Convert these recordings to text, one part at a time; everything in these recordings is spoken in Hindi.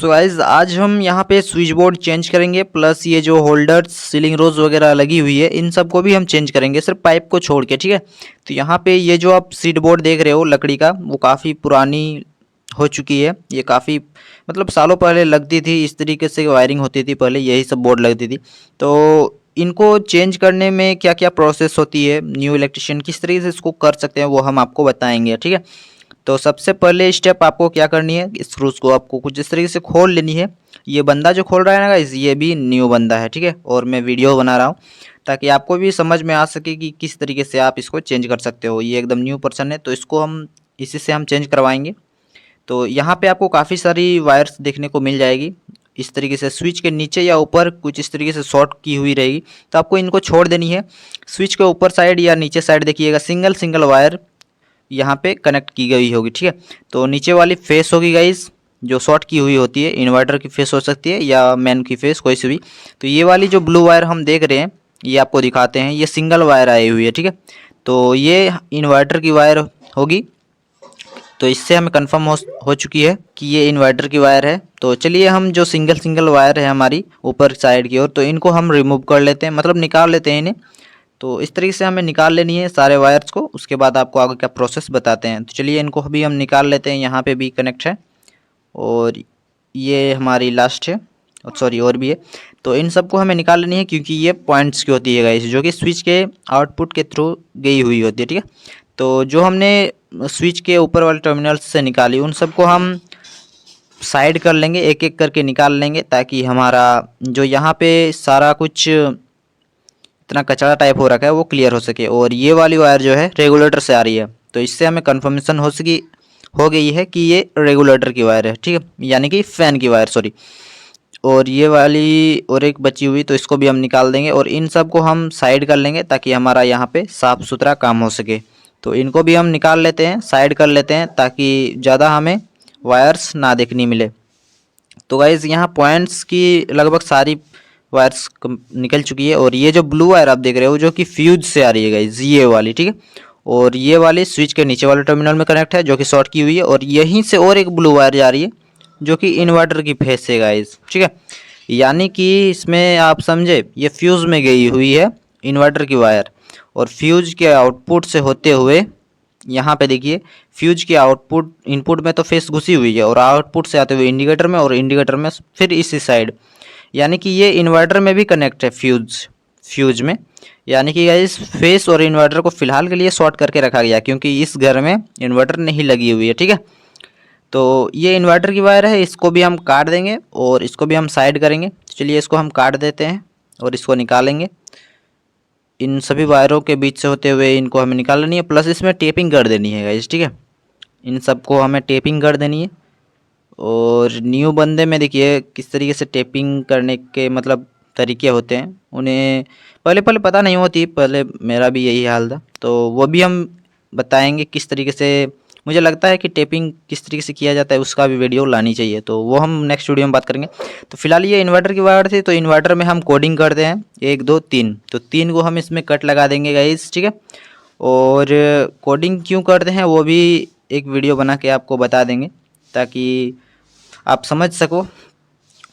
सो गाइज आज हम यहाँ पे स्विच बोर्ड चेंज करेंगे, प्लस ये जो होल्डर्स सीलिंग रोज वगैरह लगी हुई है इन सबको भी हम चेंज करेंगे, सिर्फ पाइप को छोड़ के। ठीक है, तो यहाँ पे ये जो आप सीट बोर्ड देख रहे हो लकड़ी का, वो काफ़ी पुरानी हो चुकी है। ये काफ़ी मतलब सालों पहले लगती थी, इस तरीके से वायरिंग होती थी पहले, यही सब बोर्ड लगती थी। तो इनको चेंज करने में क्या क्या प्रोसेस होती है, न्यू इलेक्ट्रिशियन किस तरीके से इसको कर सकते हैं, वो हम आपको बताएंगे। ठीक है, तो सबसे पहले स्टेप आपको क्या करनी है, स्क्रूज को आपको कुछ इस तरीके से खोल लेनी है। ये बंदा जो खोल रहा है ना गाइस, ये भी न्यू बंदा है। ठीक है, और मैं वीडियो बना रहा हूँ ताकि आपको भी समझ में आ सके कि किस तरीके से आप इसको चेंज कर सकते हो। ये एकदम न्यू पर्सन है, तो इसको हम इसी से हम चेंज करवाएंगे। तो यहाँ पे आपको काफ़ी सारी वायर्स देखने को मिल जाएगी, इस तरीके से स्विच के नीचे या ऊपर कुछ इस तरीके से शॉर्ट की हुई रहेगी, तो आपको इनको छोड़ देनी है। स्विच के ऊपर साइड या नीचे साइड देखिएगा सिंगल सिंगल वायर यहाँ पे कनेक्ट की गई होगी। ठीक है, तो नीचे वाली फेस होगी गाइस जो शॉर्ट की हुई होती है, इन्वर्टर की फेस हो सकती है या मैन की फेस, कोई सी भी। तो ये वाली जो ब्लू वायर हम देख रहे हैं, ये आपको दिखाते हैं, ये सिंगल वायर आई हुई है। ठीक है, तो ये इन्वर्टर की वायर होगी। तो इससे हमें कंफर्म हो चुकी है कि ये इन्वर्टर की वायर है। तो चलिए हम जो सिंगल सिंगल वायर है हमारी ऊपर साइड की ओर, तो इनको हम रिमूव कर लेते हैं, मतलब निकाल लेते हैं इन्हें। तो इस तरीके से हमें निकाल लेनी है सारे वायर्स को, उसके बाद आपको आगे का प्रोसेस बताते हैं। तो चलिए इनको भी हम निकाल लेते हैं। यहाँ पे भी कनेक्ट है और ये हमारी लास्ट है, सॉरी और भी है। तो इन सबको हमें निकाल लेनी है क्योंकि ये पॉइंट्स की होती है गाइस, जो कि स्विच के आउटपुट के थ्रू गई हुई होती है। ठीक है, तो जो हमने स्विच के ऊपर वाले टर्मिनल्स से निकाली उन सबको हम साइड कर लेंगे, एक एक करके निकाल लेंगे, ताकि हमारा जो यहाँ पे सारा कुछ इतना कचरा टाइप हो रखा है वो क्लियर हो सके। और ये वाली वायर जो है रेगुलेटर से आ रही है, तो इससे हमें कंफर्मेशन हो गई है कि ये रेगुलेटर की वायर है। ठीक है, यानी कि फ़ैन की वायर, सॉरी। और ये वाली और एक बची हुई, तो इसको भी हम निकाल देंगे और इन सब को हम साइड कर लेंगे ताकि हमारा यहाँ पे साफ़ सुथरा काम हो सके। तो इनको भी हम निकाल लेते हैं, साइड कर लेते हैं, ताकि ज़्यादा हमें वायर्स ना देखनी मिले। तो गाइज़ यहाँ पॉइंट्स की लगभग सारी वायर्स निकल चुकी है। और ये जो ब्लू वायर आप देख रहे हो जो कि फ्यूज से आ रही है गाइज़, ये वाली। ठीक है, और ये वाली स्विच के नीचे वाले टर्मिनल में कनेक्ट है जो कि शॉर्ट की हुई है। और यहीं से और एक ब्लू वायर जा रही है जो कि इन्वर्टर की फेस से गाइज़। ठीक है, यानी कि इसमें आप समझे ये फ्यूज़ में गई हुई है इन्वर्टर की वायर, और फ्यूज के आउटपुट से होते हुए यहाँ पे देखिए फ्यूज की आउटपुट इनपुट में तो फेस घुसी हुई है, और आउटपुट से आते हुए इंडिकेटर में, और इंडिकेटर में फिर इसी साइड, यानी कि ये इन्वर्टर में भी कनेक्ट है फ्यूज में। यानी कि गाइस फेस और इन्वर्टर को फिलहाल के लिए शॉर्ट करके रखा गया क्योंकि इस घर में इन्वर्टर नहीं लगी हुई है। ठीक है, तो ये इन्वर्टर की वायर है, इसको भी हम काट देंगे और इसको भी हम साइड करेंगे। चलिए इसको हम काट देते हैं और इसको निकालेंगे। इन सभी वायरों के बीच से होते हुए इनको हमें निकाल लेनी है, प्लस इसमें टेपिंग कर देनी है गाइस। ठीक है, इन सबको हमें टेपिंग कर देनी है। और न्यू बंदे में देखिए किस तरीके से टेपिंग करने के मतलब तरीके होते हैं, उन्हें पहले पहले पता नहीं होती, पहले मेरा भी यही हाल था। तो वो भी हम बताएंगे किस तरीके से। मुझे लगता है कि टेपिंग किस तरीके से किया जाता है उसका भी वीडियो लानी चाहिए, तो वो हम नेक्स्ट वीडियो में बात करेंगे। तो फिलहाल ये इन्वर्टर की वायर थी, तो इन्वर्टर में हम कोडिंग करते हैं 1 2 3, तो 3 को हम इसमें कट लगा देंगे गाइस। ठीक है, और कोडिंग क्यों करते हैं वो भी एक वीडियो बना के आपको बता देंगे ताकि आप समझ सको।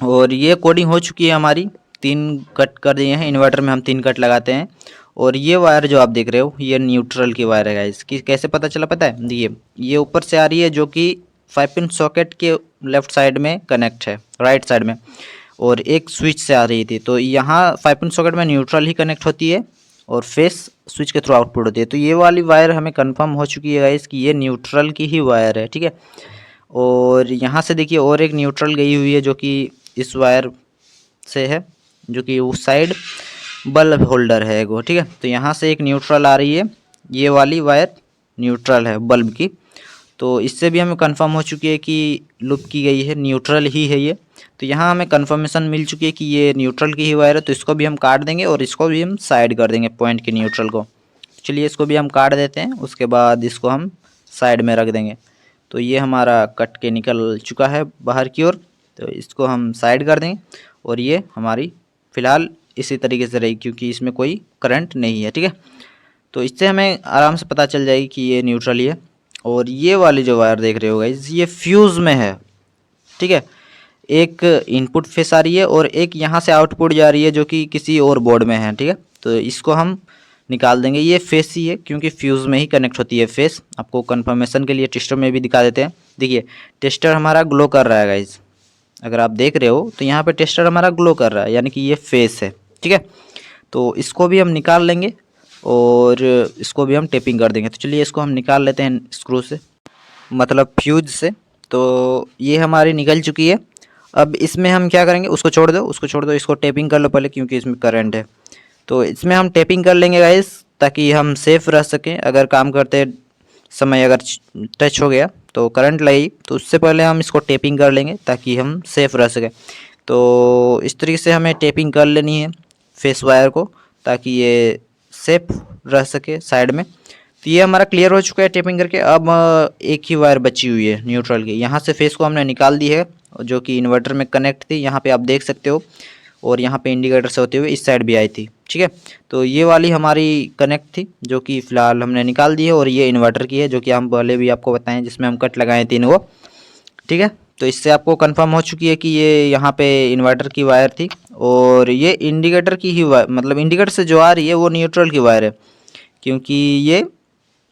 और ये कोडिंग हो चुकी है हमारी, 3 कट कर दिए हैं, इन्वर्टर में हम 3 कट लगाते हैं। और ये वायर जो आप देख रहे हो ये न्यूट्रल की वायर है गाइस। कि कैसे पता चला पता है, ये ऊपर से आ रही है जो कि 5 पिन सॉकेट के लेफ्ट साइड में कनेक्ट है, राइट साइड में, और एक स्विच से आ रही थी। तो यहाँ 5 पिन सॉकेट में न्यूट्रल ही कनेक्ट होती है और फेस स्विच के थ्रू आउटपुट होती है। तो ये वाली वायर हमें कंफर्म हो चुकी है गाइस कि ये न्यूट्रल की ही वायर है। ठीक है, और यहाँ से देखिए और एक न्यूट्रल गई हुई है जो कि इस वायर से है, जो कि उस साइड बल्ब होल्डर है वो। ठीक है, तो यहाँ से एक न्यूट्रल आ रही है, ये वाली वायर न्यूट्रल है बल्ब की। तो इससे भी हमें कंफर्म हो चुकी है कि लूप की गई है, न्यूट्रल ही है ये। तो यहाँ हमें कंफर्मेशन मिल चुकी है कि ये न्यूट्रल की ही वायर है, तो इसको भी हम काट देंगे और इसको भी हम साइड कर देंगे पॉइंट के न्यूट्रल को। चलिए इसको भी हम काट देते हैं, उसके बाद इसको हम साइड में रख देंगे। तो ये हमारा कट के निकल चुका है बाहर की ओर, तो इसको हम साइड कर देंगे। और ये हमारी फ़िलहाल इसी तरीके से रही क्योंकि इसमें कोई करंट नहीं है। ठीक है, तो इससे हमें आराम से पता चल जाएगी कि ये न्यूट्रल ही है। और ये वाली जो वायर देख रहे हो गाइस, ये फ्यूज़ में है। ठीक है, एक इनपुट फेस आ रही है और एक यहाँ से आउटपुट जा रही है जो कि किसी और बोर्ड में है, ठीक है। तो इसको हम निकाल देंगे। ये फेस ही है क्योंकि फ्यूज़ में ही कनेक्ट होती है फेस। आपको कंफर्मेशन के लिए टेस्टर में भी दिखा देते हैं। देखिए टेस्टर हमारा ग्लो कर रहा है गाइज, अगर आप देख रहे हो तो यहाँ पे टेस्टर हमारा ग्लो कर रहा है, यानी कि ये फेस है, ठीक है। तो इसको भी हम निकाल लेंगे और इसको भी हम टेपिंग कर देंगे। तो चलिए इसको हम निकाल लेते हैं स्क्रू से, मतलब फ्यूज से। तो ये हमारी निकल चुकी है। अब इसमें हम क्या करेंगे, उसको छोड़ दो, उसको छोड़ दो, इसको टेपिंग कर लो पहले क्योंकि इसमें करंट है। तो इसमें हम टेपिंग कर लेंगे गाइस ताकि हम सेफ़ रह सकें। अगर काम करते समय अगर टच हो गया तो करंट लगी तो उससे पहले हम इसको टेपिंग कर लेंगे ताकि हम सेफ़ रह सकें। तो इस तरीके से हमें टेपिंग कर लेनी है फेस वायर को ताकि ये सेफ रह सके साइड में। तो ये हमारा क्लियर हो चुका है टेपिंग करके। अब एक ही वायर बची हुई है न्यूट्रल की, यहाँ से फेस को हमने निकाल दी है जो कि इन्वर्टर में कनेक्ट थी, यहाँ पे आप देख सकते हो। और यहाँ पे इंडिकेटर से होते हुए इस साइड भी आई थी, ठीक है। तो ये वाली हमारी कनेक्ट थी जो कि फ़िलहाल हमने निकाल दी है। और ये इन्वर्टर की है जो कि हम पहले भी आपको बताएं, जिसमें हम कट लगाए 3 वो, ठीक है। तो इससे आपको कंफर्म हो चुकी है कि ये यहाँ पे इन्वर्टर की वायर थी और ये इंडिकेटर की ही वायर, मतलब इंडिकेटर से जो आ रही है वो न्यूट्रल की वायर है क्योंकि ये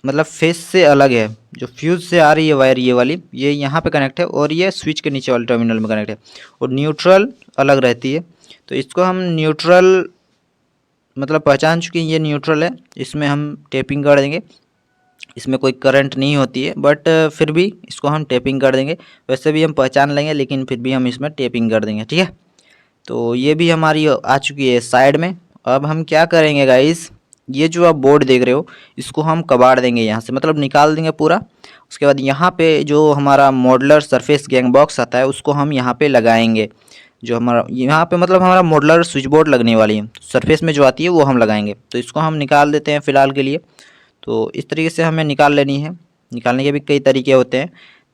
मतलब फेस से अलग है। जो फ्यूज़ से आ रही है वायर ये वाली, ये यहाँ पे कनेक्ट है और ये स्विच के नीचे वाले टर्मिनल में कनेक्ट है और न्यूट्रल अलग रहती है। तो इसको हम न्यूट्रल मतलब पहचान चुके हैं, ये न्यूट्रल है, इसमें हम टेपिंग कर देंगे। इसमें कोई करंट नहीं होती है बट फिर भी इसको हम टेपिंग कर देंगे। वैसे भी हम पहचान लेंगे लेकिन फिर भी हम इसमें टेपिंग कर देंगे, ठीक है। तो ये भी हमारी आ चुकी है साइड में। अब हम क्या करेंगे गाइस, ये जो आप बोर्ड देख रहे हो इसको हम कबाड़ देंगे यहाँ से, मतलब निकाल देंगे पूरा। उसके बाद यहाँ पे जो हमारा मॉडलर सरफेस गैंग बॉक्स आता है उसको हम यहाँ पे लगाएंगे। जो हमारा यहाँ पे मतलब हमारा मॉडलर स्विच बोर्ड लगने वाली है, सरफेस में जो आती है वो हम लगाएंगे। तो इसको हम निकाल देते हैं फ़िलहाल के लिए। तो इस तरीके से हमें निकाल लेनी है। निकालने के भी कई तरीके होते हैं,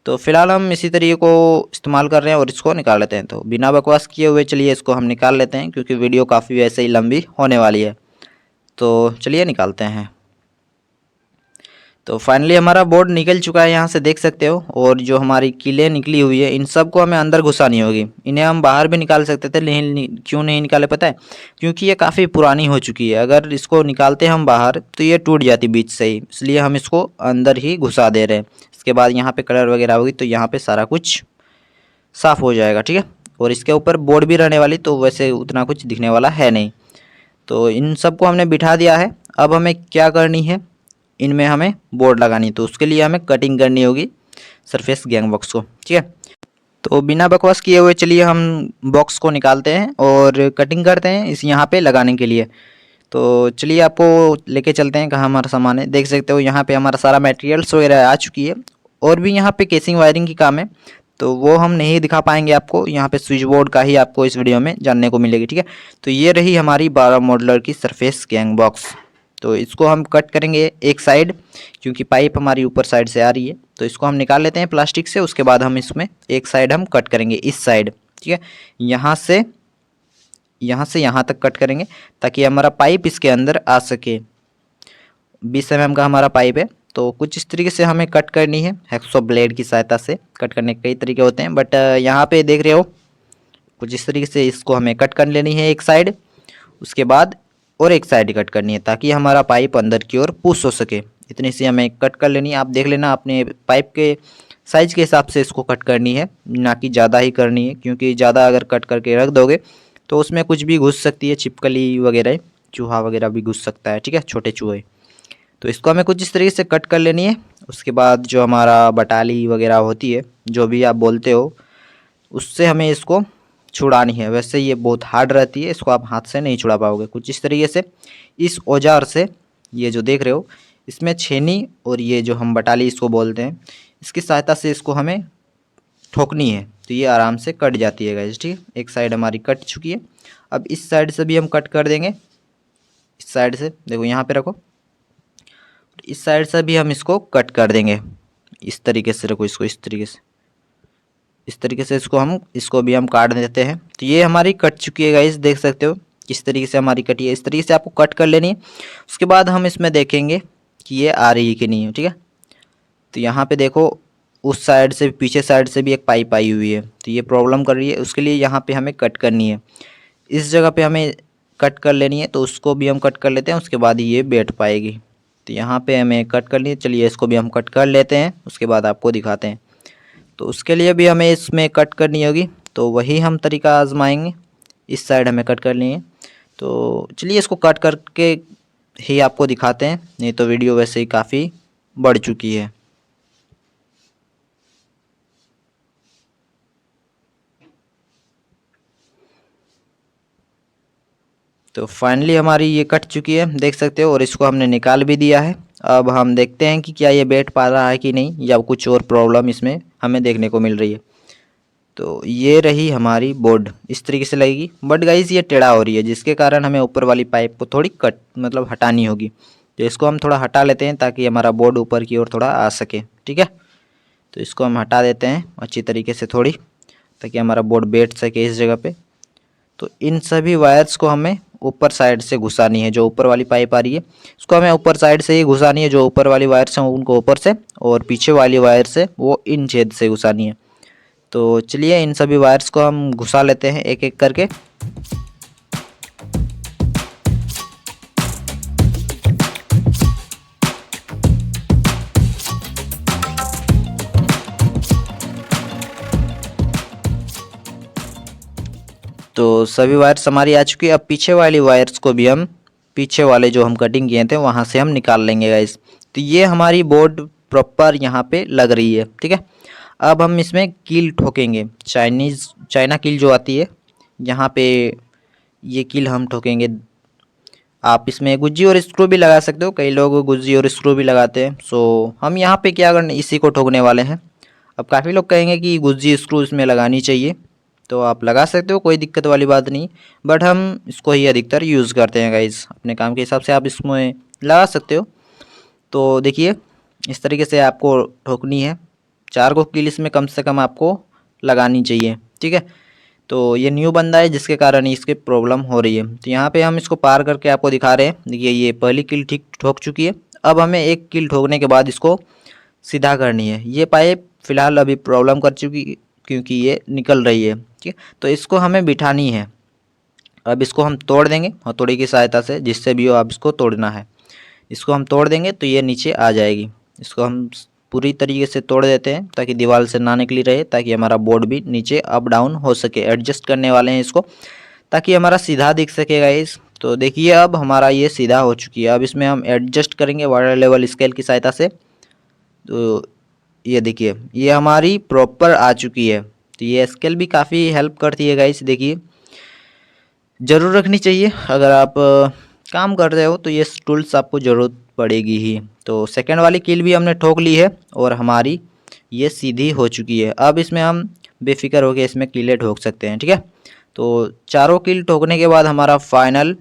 तो फ़िलहाल हम इसी तरीके को इस्तेमाल कर रहे हैं और इसको निकाल लेते हैं। तो बिना बकवास किए हुए चलिए इसको हम निकाल लेते हैं क्योंकि वीडियो काफ़ी वैसे ही लंबी होने वाली है। तो चलिए निकालते हैं। तो फाइनली हमारा बोर्ड निकल चुका है, यहाँ से देख सकते हो। और जो हमारी कीलें निकली हुई है इन सब को हमें अंदर घुसानी होगी। इन्हें हम बाहर भी निकाल सकते थे लेकिन क्यों नहीं निकाले पता है, क्योंकि ये काफ़ी पुरानी हो चुकी है। अगर इसको निकालते हम बाहर तो ये टूट जाती बीच से ही, इसलिए हम इसको अंदर ही घुसा दे रहे हैं। इसके बाद यहाँ पे कलर वगैरह होगी तो यहाँ पे सारा कुछ साफ़ हो जाएगा, ठीक है। और इसके ऊपर बोर्ड भी रहने वाली तो वैसे उतना कुछ दिखने वाला है नहीं। तो इन सबको हमने बिठा दिया है। अब हमें क्या करनी है, इनमें हमें बोर्ड लगानी है। तो उसके लिए हमें कटिंग करनी होगी सरफेस गैंग बॉक्स को, ठीक है। तो बिना बकवास किए हुए चलिए हम बॉक्स को निकालते हैं और कटिंग करते हैं इस यहाँ पे लगाने के लिए। तो चलिए आपको लेके चलते हैं कहाँ हमारा सामान है। देख सकते हो यहाँ पे हमारा सारा मटेरियल्स वगैरह आ चुकी है और भी यहाँ पे केसिंग वायरिंग की काम है तो वो हम नहीं दिखा पाएंगे आपको। यहाँ पे स्विच बोर्ड का ही आपको इस वीडियो में जानने को मिलेगी, ठीक है। तो ये रही हमारी 12 मॉडलर की सरफेस गैंग बॉक्स। तो इसको हम कट करेंगे एक साइड क्योंकि पाइप हमारी ऊपर साइड से आ रही है। तो इसको हम निकाल लेते हैं प्लास्टिक से। उसके बाद हम इसमें एक साइड हम कट करेंगे, इस साइड, ठीक है। यहाँ से यहाँ तक कट करेंगे ताकि हमारा पाइप इसके अंदर आ सके। 20 mm का हमारा पाइप है। तो कुछ इस तरीके से हमें कट करनी है हैक्सॉ ब्लेड की सहायता से। कट करने के कई तरीके होते हैं बट यहाँ पे देख रहे हो कुछ इस तरीके से इसको हमें कट कर लेनी है एक साइड। उसके बाद और एक साइड कट करनी है ताकि हमारा पाइप अंदर की ओर पुश हो सके। इतनी सी हमें कट कर लेनी है। आप देख लेना अपने पाइप के साइज के हिसाब से इसको कट करनी है, ना कि ज़्यादा ही करनी है क्योंकि ज़्यादा अगर कट करके रख दोगे तो उसमें कुछ भी घुस सकती है, छिपकली वगैरह, चूहा वगैरह भी घुस सकता है, ठीक है, छोटे चूहे। तो इसको हमें कुछ इस तरीके से कट कर लेनी है। उसके बाद जो हमारा बटाली वगैरह होती है, जो भी आप बोलते हो, उससे हमें इसको छुड़ानी है। वैसे ये बहुत हार्ड रहती है, इसको आप हाथ से नहीं छुड़ा पाओगे। कुछ इस तरीके से इस औजार से, ये जो देख रहे हो इसमें छेनी और ये जो हम बटाली इसको बोलते हैं, इसकी सहायता से इसको हमें ठोकनी है तो ये आराम से कट जाती है गाइस, ठीक है। एक साइड हमारी कट चुकी है। अब इस साइड से भी हम कट कर देंगे। इस साइड से देखो यहाँ पे रखो, इस साइड से भी हम इसको कट कर देंगे। इस तरीके से रखो इसको, इस तरीके से इसको भी हम काट देते हैं। तो ये हमारी कट चुकी है गाइस, देख सकते हो किस तरीके से हमारी कटी है। इस तरीके से आपको कट कर लेनी है। उसके बाद हम इसमें देखेंगे कि ये आ रही है कि नहीं है, ठीक है। तो यहाँ पे देखो उस साइड से पीछे साइड से भी एक पाइप आई हुई है, तो ये प्रॉब्लम कर रही है। उसके लिए यहाँ पे हमें कट करनी है, इस जगह पे हमें कट कर लेनी है। तो उसको भी हम कट कर लेते हैं, उसके बाद ही ये बैठ पाएगी। तो यहाँ पे हमें कट करनी है, चलिए इसको भी हम कट कर लेते हैं, उसके बाद आपको दिखाते हैं। तो उसके लिए भी हमें इसमें कट करनी होगी, तो वही हम तरीका आजमाएंगे। इस साइड हमें कट करनी है, तो चलिए इसको कट करके ही आपको दिखाते हैं, नहीं तो वीडियो वैसे ही काफ़ी बढ़ चुकी है। तो फाइनली हमारी ये कट चुकी है, देख सकते हो, और इसको हमने निकाल भी दिया है। अब हम देखते हैं कि क्या ये बैठ पा रहा है कि नहीं, या कुछ और प्रॉब्लम इसमें हमें देखने को मिल रही है। तो ये रही हमारी बोर्ड, इस तरीके से लगेगी, बट गाइस ये टेढ़ा हो रही है, जिसके कारण हमें ऊपर वाली पाइप को थोड़ी कट मतलब हटानी होगी। तो इसको हम थोड़ा हटा लेते हैं ताकि हमारा बोर्ड ऊपर की ओर थोड़ा आ सके, ठीक है। तो इसको हम हटा देते हैं अच्छी तरीके से थोड़ी, ताकि हमारा बोर्ड बैठ सके इस जगह पे। तो इन सभी वायर्स को हमें ऊपर साइड से घुसानी है, जो ऊपर वाली पाइप आ रही है उसको हमें ऊपर साइड से ही घुसानी है, जो ऊपर वाली वायर्स हैं उनको ऊपर से, और पीछे वाली वायर से वो इन छेद से घुसानी है। तो चलिए इन सभी वायर्स को हम घुसा लेते हैं एक एक करके। तो सभी वायर्स हमारी आ चुकी है। अब पीछे वाली वायर्स को भी हम पीछे वाले जो हम कटिंग किए थे वहाँ से हम निकाल लेंगे गाइस। तो ये हमारी बोर्ड प्रॉपर यहाँ पे लग रही है, ठीक है। अब हम इसमें कील ठोकेंगे, चाइना कील जो आती है यहाँ पे, ये कील हम ठोकेंगे। आप इसमें गुज्जी और स्क्रू भी लगा सकते हो, कई लोग गुज्जी और स्क्रू भी लगाते हैं। सो हम यहाँ पे क्या करने, इसी को ठोकने वाले हैं। अब काफ़ी लोग कहेंगे कि गुज्जी स्क्रू इसमें लगानी चाहिए, तो आप लगा सकते हो, कोई दिक्कत वाली बात नहीं, बट हम इसको ही अधिकतर यूज़ करते हैं गाइस। अपने काम के हिसाब से आप इसमें लगा सकते हो। तो देखिए इस तरीके से आपको ठोकनी है, 4 को कील इसमें कम से कम आपको लगानी चाहिए, ठीक है। तो ये न्यू बंदा है जिसके कारण इसके प्रॉब्लम हो रही है। तो यहाँ पे हम इसको पार करके आपको दिखा रहे हैं, देखिए ये पहली कील ठीक ठोक चुकी है। अब हमें एक कील ठोकने के बाद इसको सीधा करनी है। ये पाइप फिलहाल अभी प्रॉब्लम कर चुकी क्योंकि ये निकल रही है, ठीक है। तो इसको हमें बिठानी है। अब इसको हम तोड़ देंगे हथौड़ी की सहायता से, जिससे भी हो आप इसको तोड़ना है। इसको हम तोड़ देंगे तो ये नीचे आ जाएगी। इसको हम पूरी तरीके से तोड़ देते हैं ताकि दीवार से ना निकली रहे, ताकि हमारा बोर्ड भी नीचे अप डाउन हो सके। एडजस्ट करने वाले हैं इसको ताकि हमारा सीधा दिख सकेगा इस। तो देखिए अब हमारा ये सीधा हो चुकी है। अब इसमें हम एडजस्ट करेंगे वाटर लेवल स्केल की सहायता से। तो ये देखिए ये हमारी प्रॉपर आ चुकी है। तो ये स्केल भी काफ़ी हेल्प करती है गाइस, देखिए ज़रूर रखनी चाहिए। अगर आप काम कर रहे हो तो ये टूल्स आपको ज़रूरत पड़ेगी ही। तो सेकंड वाली कील भी हमने ठोक ली है और हमारी ये सीधी हो चुकी है। अब इसमें हम बेफिक्र होकर इसमें कीलें ठोक सकते हैं, ठीक है। तो चारों कील ठोकने के बाद हमारा फाइनल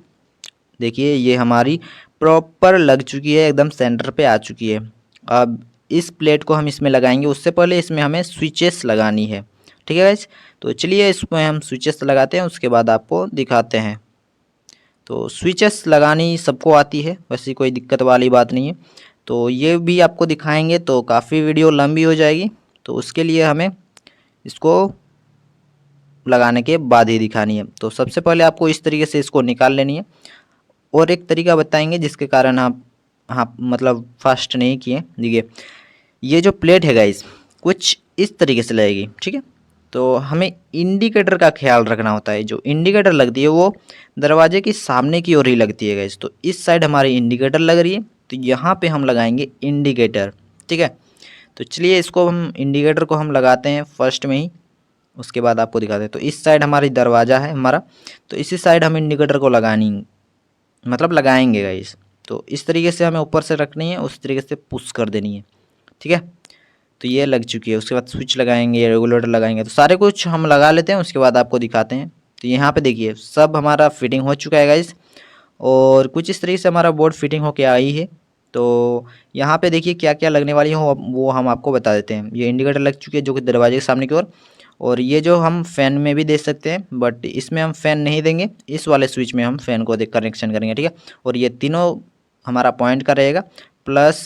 देखिए ये हमारी प्रॉपर लग चुकी है, एकदम सेंटर पे आ चुकी है। अब इस प्लेट को हम इसमें लगाएंगे, उससे पहले इसमें हमें स्विचेस लगानी है, ठीक है गाइस। तो चलिए इसमें हम स्विचेस लगाते हैं, उसके बाद आपको दिखाते हैं। तो स्विचेस लगानी सबको आती है, वैसी कोई दिक्कत वाली बात नहीं है। तो ये भी आपको दिखाएंगे तो काफ़ी वीडियो लंबी हो जाएगी, तो उसके लिए हमें इसको लगाने के बाद ही दिखानी है। तो सबसे पहले आपको इस तरीके से इसको निकाल लेनी है, और एक तरीका बताएंगे जिसके कारण आप मतलब फास्ट नहीं किए। देखिए ये जो प्लेट है गाइस कुछ इस तरीके से लगेगी, ठीक है। तो हमें इंडिकेटर का ख्याल रखना होता है। जो इंडिकेटर लगती है वो दरवाजे की सामने की ओर ही लगती है गाइस। तो इस साइड हमारी इंडिकेटर लग रही है, तो यहाँ पे हम लगाएंगे इंडिकेटर, ठीक है। तो चलिए इसको हम इंडिकेटर को हम लगाते हैं फर्स्ट में ही, उसके बाद आपको दिखाते हैं। तो इस साइड हमारी दरवाज़ा है हमारा, तो इसी साइड हम इंडिकेटर को लगाएंगे गाइस। तो इस तरीके से हमें ऊपर से रखनी है, उस तरीके से पुश कर देनी है, ठीक है। तो ये लग चुकी है। उसके बाद स्विच लगाएंगे, रेगुलेटर लगाएंगे, तो सारे कुछ हम लगा लेते हैं, उसके बाद आपको दिखाते हैं। तो यहाँ पे देखिए सब हमारा फिटिंग हो चुका है गाइस, और कुछ इस तरीके से हमारा बोर्ड फिटिंग होके आई है। तो यहाँ पे देखिए क्या क्या लगने वाली हो वो हम आपको बता देते हैं। ये इंडिकेटर लग चुकी है जो कि दरवाजे के सामने की ओर, और ये जो हम फ़ैन में भी दे सकते हैं, बट इसमें हम फ़ैन नहीं देंगे, इस वाले स्विच में हम फ़ैन को कनेक्शन करेंगे, ठीक है। और ये तीनों हमारा पॉइंट का रहेगा, प्लस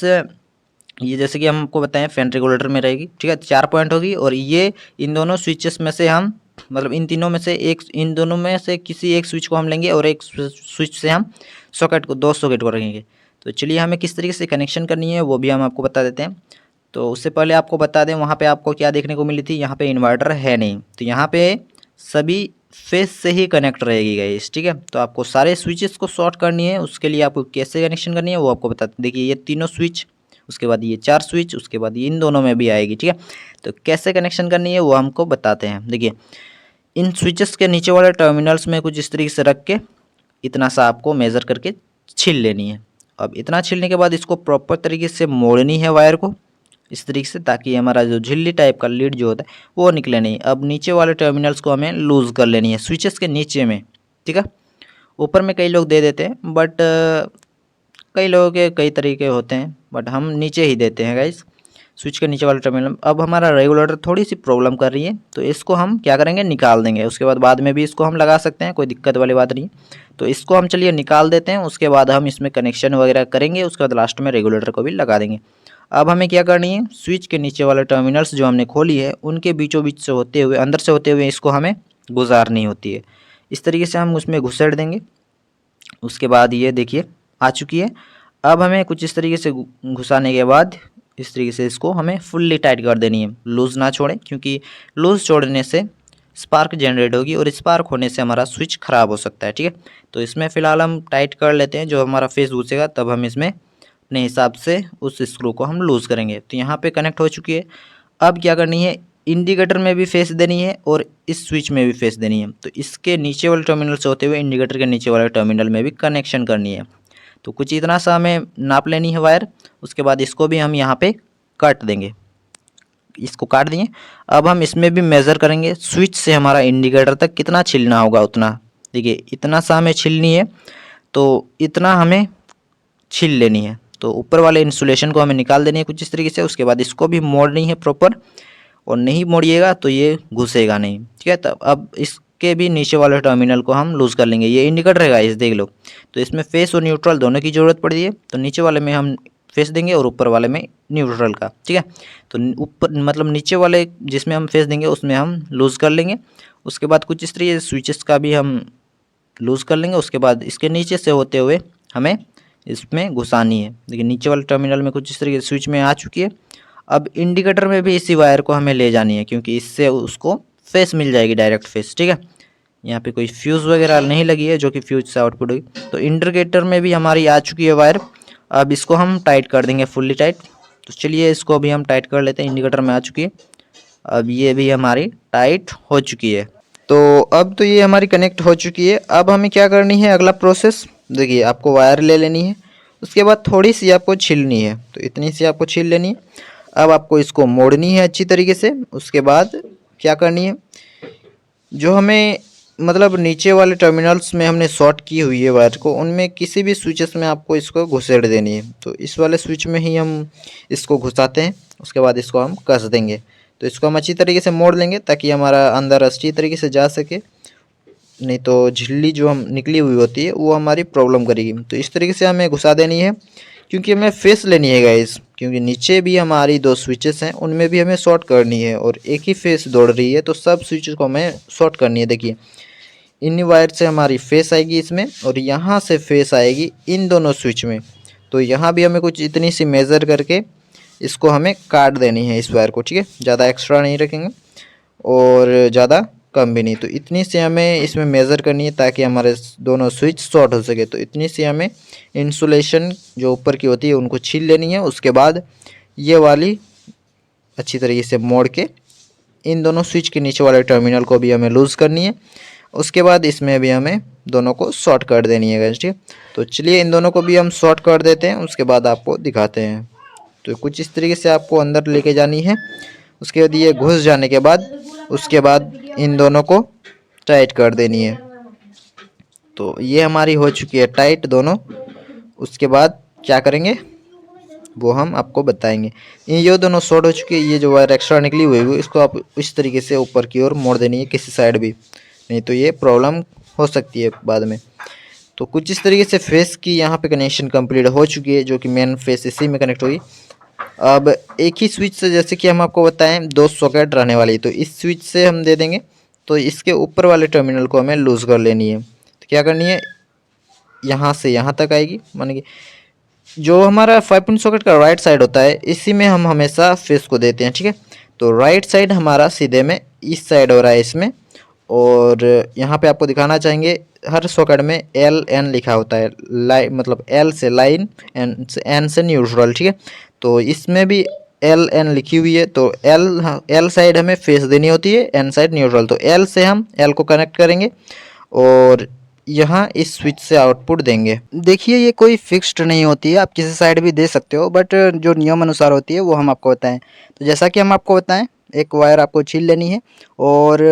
ये जैसे कि हम आपको बताएं फैन रेगुलेटर में रहेगी, ठीक है, 4 पॉइंट होगी। और ये इन दोनों स्विचेस में से हम मतलब इन तीनों में से एक, इन दोनों में से किसी एक स्विच को हम लेंगे और एक स्विच से हम सॉकेट को, 2 सॉकेट को रखेंगे। तो चलिए हमें किस तरीके से कनेक्शन करनी है वो भी हम आपको बता देते हैं। तो उससे पहले आपको बता दें, वहाँ पे आपको क्या देखने को मिली थी, यहाँ पे इन्वर्टर है नहीं, तो यहाँ पे सभी फेस से ही कनेक्ट रहेगी गाइस, ठीक है। तो आपको सारे स्विचेस को शॉर्ट करनी है, उसके लिए आपको कैसे कनेक्शन करनी है वो आपको बताते हैं। देखिए ये तीनों स्विच, उसके बाद ये 4 स्विच, उसके बाद ये इन दोनों में भी आएगी, ठीक है। तो कैसे कनेक्शन करनी है वो हमको बताते हैं। देखिए इन स्विचेस के नीचे वाले टर्मिनल्स में कुछ इस तरीके से रख के इतना सा आपको मेज़र करके छील लेनी है। अब इतना छीलने के बाद इसको प्रॉपर तरीके से मोड़नी है वायर को इस तरीके से, ताकि हमारा जो झिल्ली टाइप का लीड जो होता है वो निकले नहीं। अब नीचे वाले टर्मिनल्स को हमें लूज़ कर लेनी है स्विचेस के नीचे में, ठीक है। ऊपर में कई लोग दे देते हैं, बट कई लोगों के कई तरीके होते हैं, बट हम नीचे ही देते हैं गाइस, स्विच के नीचे वाला टर्मिनल। अब हमारा रेगुलेटर थोड़ी सी प्रॉब्लम कर रही है, तो इसको हम क्या करेंगे, निकाल देंगे। उसके बाद में भी इसको हम लगा सकते हैं, कोई दिक्कत वाली बात नहीं। तो इसको हम चलिए निकाल देते हैं, उसके बाद हम इसमें कनेक्शन वगैरह करेंगे, उसके बाद लास्ट में रेगुलेटर को भी लगा देंगे। अब हमें क्या करनी है, स्विच के नीचे वाले टर्मिनल्स जो हमने खोली है उनके बीचों बीच से होते हुए, अंदर से होते हुए इसको हमें गुजारनी होती है। इस तरीके से हम उसमें घुसेड़ देंगे। उसके बाद ये देखिए आ चुकी है। अब हमें कुछ इस तरीके से घुसाने के बाद इस तरीके से इसको हमें फुल्ली टाइट कर देनी है, लूज़ ना छोड़ें, क्योंकि लूज़ छोड़ने से स्पार्क जनरेट होगी और स्पार्क होने से हमारा स्विच ख़राब हो सकता है, ठीक है। तो इसमें फ़िलहाल हम टाइट कर लेते हैं, जो हमारा फेस घुसेगा तब हम इसमें अपने हिसाब से उस स्क्रू को हम लूज़ करेंगे। तो यहाँ पे कनेक्ट हो चुकी है। अब क्या करनी है, इंडिकेटर में भी फेस देनी है और इस स्विच में भी फेस देनी है। तो इसके नीचे वाले टर्मिनल से होते हुए इंडिकेटर के नीचे वाले टर्मिनल में भी कनेक्शन करनी है। तो कुछ इतना सा हमें नाप लेनी है वायर। उसके बाद इसको भी हम यहाँ पे काट देंगे, इसको काट दिए। अब हम इसमें भी मेज़र करेंगे स्विच से हमारा इंडिकेटर तक कितना छिलना होगा उतना। देखिए इतना सा हमें छिलनी है, तो इतना हमें छील लेनी है। तो ऊपर वाले इंसुलेशन को हमें निकाल देनी है कुछ इस तरीके से। उसके बाद इसको भी मोड़नी है प्रॉपर, और नहीं मोड़िएगा तो ये घुसेगा नहीं, ठीक है। तब अब इसके भी नीचे वाले टर्मिनल को हम लूज़ कर लेंगे। ये इंडिकेटर रहेगा, इस देख लो। तो इसमें फेस और न्यूट्रल दोनों की ज़रूरत पड़ती है। तो नीचे वाले में हम फेस देंगे और ऊपर वाले में न्यूट्रल का, ठीक है। तो ऊपर मतलब नीचे वाले जिसमें हम फेस देंगे उसमें हम लूज़ कर लेंगे। उसके बाद कुछ इस तरीके से स्विचेस का भी हम लूज़ कर लेंगे। उसके बाद इसके नीचे से होते हुए हमें इसमें घुसानी है। देखिए नीचे वाले टर्मिनल में कुछ इस तरीके से स्विच में आ चुकी है। अब इंडिकेटर में भी इसी वायर को हमें ले जानी है, क्योंकि इससे उसको फेस मिल जाएगी, डायरेक्ट फेस, ठीक है। यहाँ पे कोई फ्यूज़ वगैरह नहीं लगी है जो कि फ्यूज से आउटपुट होगी। तो इंडिकेटर में भी हमारी आ चुकी है वायर। अब इसको हम टाइट कर देंगे, फुल्ली टाइट। तो चलिए इसको भी हम टाइट कर लेते हैं, इंडिकेटर में आ चुकी है। अब ये भी हमारी टाइट हो चुकी है। तो अब तो ये हमारी कनेक्ट हो चुकी है। अब हमें क्या करनी है, अगला प्रोसेस देखिए, आपको वायर ले लेनी है। उसके बाद थोड़ी सी आपको छीलनी है, तो इतनी सी आपको छील लेनी है। अब आपको इसको मोड़नी है अच्छी तरीके से। उसके बाद क्या करनी है, जो हमें मतलब नीचे वाले टर्मिनल्स में हमने शॉर्ट की हुई है वायर को, उनमें किसी भी स्विचेस में आपको इसको घुसेड़ देनी है। तो इस वाले स्विच में ही हम इसको घुसाते हैं। उसके बाद इसको हम कस देंगे। तो इसको हम अच्छी तरीके से मोड़ लेंगे ताकि हमारा अंदर अच्छी तरीके से जा सके, नहीं तो झिल्ली जो हम निकली हुई होती है वो हमारी प्रॉब्लम करेगी। तो इस तरीके से हमें घुसा देनी है, क्योंकि हमें फेस लेनी है गाइस, क्योंकि नीचे भी हमारी 2 स्विचेस हैं, उनमें भी हमें शॉर्ट करनी है और एक ही फेस दौड़ रही है, तो सब स्विचेस को हमें शॉर्ट करनी है। देखिए इन वायर से हमारी फेस आएगी इसमें, और यहाँ से फेस आएगी इन दोनों स्विच में। तो यहाँ भी हमें कुछ इतनी सी मेज़र करके इसको हमें काट देनी है इस वायर को, ठीक है। ज़्यादा एक्स्ट्रा नहीं रखेंगे और ज़्यादा कम भी नहीं। तो इतनी सी हमें इसमें मेज़र करनी है ताकि हमारे दोनों स्विच शॉर्ट हो सके। तो इतनी सी हमें इंसुलेशन जो ऊपर की होती है उनको छील लेनी है। उसके बाद ये वाली अच्छी तरीके से मोड़ के इन दोनों स्विच के नीचे वाले टर्मिनल को भी हमें लूज़ करनी है। उसके बाद इसमें भी हमें दोनों को शॉर्ट कर देनी है गाइस, ठीक है। तो चलिए इन दोनों को भी हम शॉर्ट कर देते हैं, उसके बाद आपको दिखाते हैं। तो कुछ इस तरीके से आपको अंदर लेके जानी है। उसके बाद ये घुस जाने के बाद उसके बाद इन दोनों को टाइट कर देनी है। तो ये हमारी हो चुकी है टाइट दोनों। उसके बाद क्या करेंगे वो हम आपको बताएंगे। ये दोनों शॉर्ट हो चुकी है। ये जो वायर एक्स्ट्रा निकली हुई है इसको आप इस तरीके से ऊपर की ओर मोड़ देनी है किसी साइड भी, नहीं तो ये प्रॉब्लम हो सकती है बाद में। तो कुछ इस तरीके से फेस की यहाँ पे कनेक्शन कंप्लीट हो चुकी है, जो कि मेन फेस इसी में कनेक्ट हुई। अब एक ही स्विच से, जैसे कि हम आपको बताएं 2 सॉकेट रहने वाली है, तो इस स्विच से हम दे देंगे। तो इसके ऊपर वाले टर्मिनल को हमें लूज़ कर लेनी है। तो क्या करनी है, यहाँ से यहाँ तक आएगी, माने कि जो हमारा 5 पिन सॉकेट का राइट साइड होता है इसी में हम हमेशा फेस को देते हैं, ठीक है। तो राइट साइड हमारा सीधे में इस साइड हो रहा है इसमें, और यहाँ पे आपको दिखाना चाहेंगे हर सॉकेट में एल एन लिखा होता है, लाइन मतलब एल से लाइन, एन से न्यूट्रल, ठीक है। तो इसमें भी एल एन लिखी हुई है, तो एल साइड हमें फेस देनी होती है, एन साइड न्यूट्रल। तो एल से हम एल को कनेक्ट करेंगे और यहाँ इस स्विच से आउटपुट देंगे। देखिए ये कोई फिक्स्ड नहीं होती है, आप किसी साइड भी दे सकते हो, बट जो नियम अनुसार होती है वो हम आपको बताएं। तो जैसा कि हम आपको बताएं, एक वायर आपको छील लेनी है और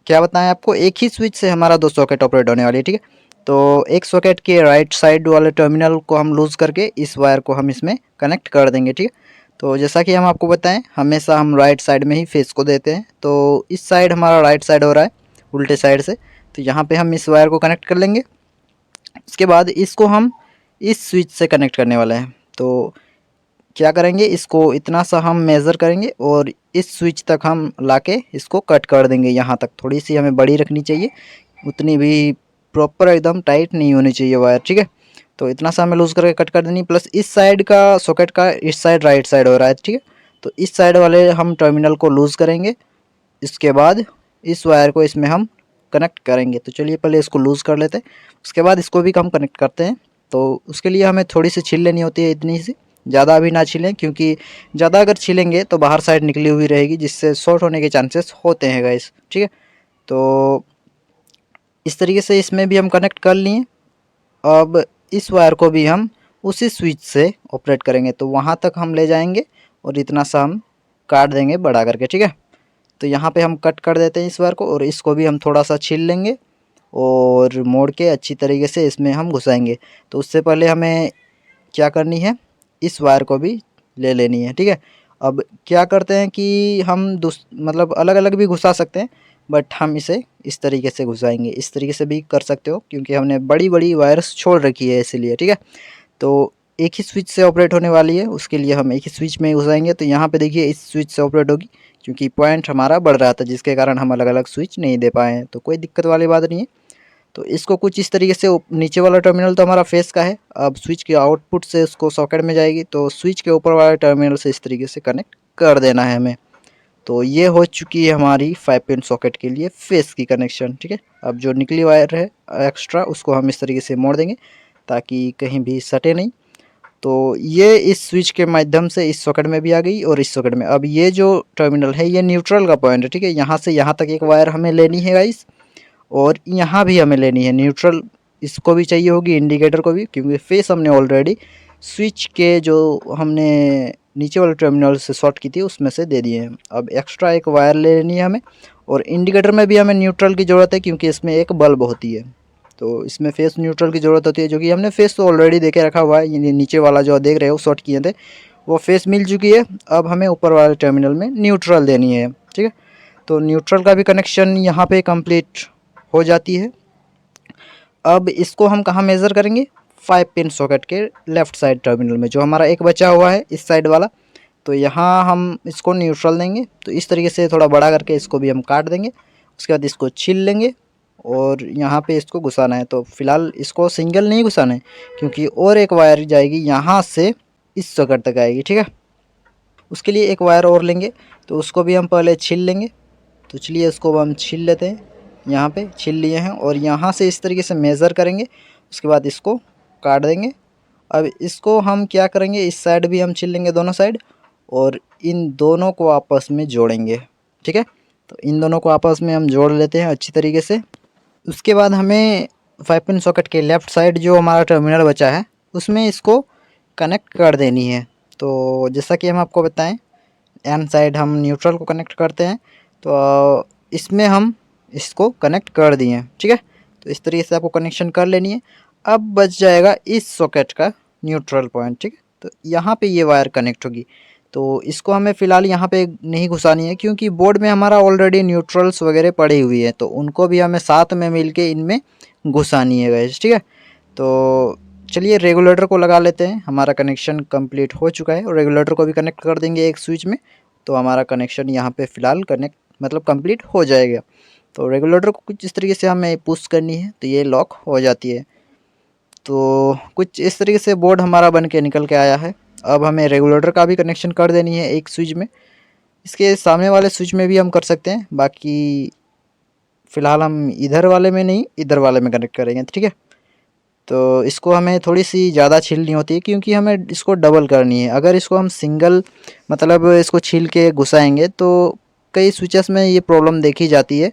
क्या बताएं आपको, एक ही स्विच से हमारा 2 सॉकेट ऑपरेट होने वाली है, ठीक है। तो एक सॉकेट के राइट साइड वाले टर्मिनल को हम लूज़ करके इस वायर को हम इसमें कनेक्ट कर देंगे, ठीक है। तो जैसा कि हम आपको बताएं, हमेशा हम राइट साइड में ही फेस को देते हैं। तो इस साइड हमारा राइट साइड हो रहा है उल्टे साइड से, तो यहाँ पे हम इस वायर को कनेक्ट कर लेंगे। उसके बाद इसको हम इस स्विच से कनेक्ट करने वाले हैं। तो क्या करेंगे, इसको इतना सा हम मेज़र करेंगे और इस स्विच तक हम लाके इसको कट कर देंगे। यहाँ तक थोड़ी सी हमें बड़ी रखनी चाहिए, उतनी भी प्रॉपर एकदम टाइट नहीं होनी चाहिए वायर, ठीक है। तो इतना सा हमें लूज़ करके कट कर देनी। प्लस इस साइड का सॉकेट का इस साइड राइट साइड हो रहा है, ठीक है। तो इस साइड वाले हम टर्मिनल को लूज़ करेंगे, इसके बाद इस वायर को इसमें हम कनेक्ट करेंगे। तो चलिए पहले इसको लूज़ कर लेते हैं, उसके बाद इसको भी हम कनेक्ट करते हैं। तो उसके लिए हमें थोड़ी सी छील लेनी होती है, इतनी सी, ज़्यादा भी ना छीलें, क्योंकि ज़्यादा अगर छीलेंगे तो बाहर साइड निकली हुई रहेगी, जिससे शॉर्ट होने के चांसेस होते हैं गाइस, ठीक है। तो इस तरीके से इसमें भी हम कनेक्ट कर लिए। अब इस वायर को भी हम उसी स्विच से ऑपरेट करेंगे, तो वहाँ तक हम ले जाएंगे और इतना सा हम काट देंगे बड़ा करके, ठीक है। तो यहाँ पे हम कट कर देते हैं इस वायर को, और इसको भी हम थोड़ा सा छील लेंगे और मोड़ के अच्छी तरीके से इसमें हम घुसाएंगे। तो उससे पहले हमें क्या करनी है, इस वायर को भी ले लेनी है, ठीक है। अब क्या करते हैं कि हम मतलब अलग अलग भी घुसा सकते हैं, बट हम इसे इस तरीके से घुसाएंगे। इस तरीके से भी कर सकते हो, क्योंकि हमने बड़ी बड़ी वायर्स छोड़ रखी है इसीलिए, ठीक है। तो एक ही स्विच से ऑपरेट होने वाली है, उसके लिए हम एक ही स्विच में घुसाएंगे। तो यहाँ पे देखिए इस स्विच से ऑपरेट होगी, क्योंकि पॉइंट हमारा बढ़ रहा था, जिसके कारण हम अलग अलग स्विच नहीं दे पाए हैं। तो कोई दिक्कत वाली बात नहीं है। तो इसको कुछ इस तरीके से, नीचे वाला टर्मिनल तो हमारा फेस का है, अब स्विच के आउटपुट से उसको सॉकेट में जाएगी, तो स्विच के ऊपर वाले टर्मिनल से इस तरीके से कनेक्ट कर देना है हमें। तो ये हो चुकी है हमारी 5 पिन सॉकेट के लिए फेस की कनेक्शन, ठीक है। अब जो निकली वायर है एक्स्ट्रा, उसको हम इस तरीके से मोड़ देंगे ताकि कहीं भी सटे नहीं। तो ये इस स्विच के माध्यम से इस सॉकेट में भी आ गई और इस सॉकेट में। अब ये जो टर्मिनल है ये न्यूट्रल का पॉइंट है, ठीक है। यहाँ से यहाँ तक एक वायर हमें लेनी है गाइस, और यहाँ भी हमें लेनी है न्यूट्रल, इसको भी चाहिए होगी, इंडिकेटर को भी, क्योंकि फेस हमने ऑलरेडी स्विच के जो हमने नीचे वाले टर्मिनल से शॉर्ट की थी उसमें से दे दिए हैं। अब एक्स्ट्रा एक वायर ले लेनी है हमें, और इंडिकेटर में भी हमें न्यूट्रल की ज़रूरत है, क्योंकि इसमें एक बल्ब होती है। तो इसमें फेस न्यूट्रल की ज़रूरत होती है, जो कि हमने फेस तो ऑलरेडी देके रखा हुआ है। ये नीचे वाला जो देख रहे हो शॉर्ट किए थे वो फेस मिल चुकी है। अब हमें ऊपर वाले टर्मिनल में न्यूट्रल देनी है, ठीक है। तो न्यूट्रल का भी कनेक्शन यहाँ पे कंप्लीट हो जाती है। अब इसको हम कहाँ मेज़र करेंगे, 5 पिन सॉकेट के लेफ़्ट साइड टर्मिनल में, जो हमारा एक बचा हुआ है इस साइड वाला। तो यहाँ हम इसको न्यूट्रल देंगे। तो इस तरीके से थोड़ा बड़ा करके इसको भी हम काट देंगे। उसके बाद इसको छील लेंगे और यहाँ पे इसको घुसाना है। तो फिलहाल इसको सिंगल नहीं घुसाना है, क्योंकि और एक वायर जाएगी यहाँ से इस सॉकेट तक आएगी, ठीक है। उसके लिए एक वायर और लेंगे, तो उसको भी हम पहले छील लेंगे। तो चलिए इसको हम छील लेते हैं, यहाँ पे छील लिए हैं, और यहाँ से इस तरीके से मेज़र करेंगे। उसके बाद इसको काट देंगे। अब इसको हम क्या करेंगे, इस साइड भी हम छील लेंगे दोनों साइड, और इन दोनों को आपस में जोड़ेंगे, ठीक है। तो इन दोनों को आपस में हम जोड़ लेते हैं अच्छी तरीके से। उसके बाद हमें 5 पिन सॉकेट के लेफ़्ट साइड जो हमारा टर्मिनल बचा है उसमें इसको कनेक्ट कर देनी है। तो जैसा कि हम आपको बताएं, एन साइड हम न्यूट्रल को कनेक्ट करते हैं, तो इसमें हम इसको कनेक्ट कर दिए हैं, ठीक है। तो इस तरीके से आपको कनेक्शन कर लेनी है। अब बच जाएगा इस सॉकेट का न्यूट्रल पॉइंट, ठीक है। तो यहाँ पे ये वायर कनेक्ट होगी। तो इसको हमें फ़िलहाल यहाँ पे नहीं घुसानी है, क्योंकि बोर्ड में हमारा ऑलरेडी न्यूट्रल्स वगैरह पड़ी हुई है, तो उनको भी हमें साथ में मिल के इनमें घुसानी है गाइस, ठीक है। तो चलिए रेगुलेटर को लगा लेते हैं। हमारा कनेक्शन कंप्लीट हो चुका है और रेगुलेटर को भी कनेक्ट कर देंगे एक स्विच में, तो हमारा कनेक्शन यहाँ पे फ़िलहाल कनेक्ट मतलब कंप्लीट हो जाएगा। तो रेगुलेटर को कुछ इस तरीके से हमें पुश करनी है तो ये लॉक हो जाती है। तो कुछ इस तरीके से बोर्ड हमारा बन के निकल के आया है। अब हमें रेगुलेटर का भी कनेक्शन कर देनी है एक स्विच में। इसके सामने वाले स्विच में भी हम कर सकते हैं, बाकी फ़िलहाल हम इधर वाले में नहीं इधर वाले में कनेक्ट करेंगे, ठीक है। तो इसको हमें थोड़ी सी ज़्यादा छीलनी होती है क्योंकि हमें इसको डबल करनी है। अगर इसको हम सिंगल मतलब इसको छील के घुसाएंगे तो कई स्विचेस में ये प्रॉब्लम देखी जाती है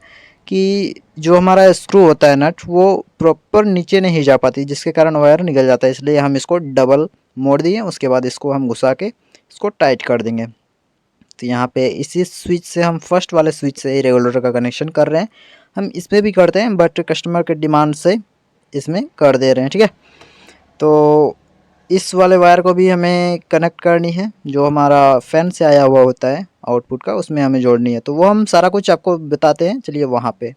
कि जो हमारा स्क्रू होता है नट वो प्रॉपर नीचे नहीं जा पाती, जिसके कारण वायर निकल जाता है। इसलिए हम इसको डबल मोड़ दिए, उसके बाद इसको हम घुसा के इसको टाइट कर देंगे। तो यहाँ पे इसी स्विच से हम फर्स्ट वाले स्विच से रेगुलेटर का कनेक्शन कर रहे हैं। हम इसमें भी करते हैं बट कस्टमर के डिमांड से इसमें कर दे रहे हैं, ठीक है। तो इस वाले वायर को भी हमें कनेक्ट करनी है, जो हमारा फ़ैन से आया हुआ होता है आउटपुट का, उसमें हमें जोड़नी है। तो वो हम सारा कुछ आपको बताते हैं, चलिए वहाँ पे।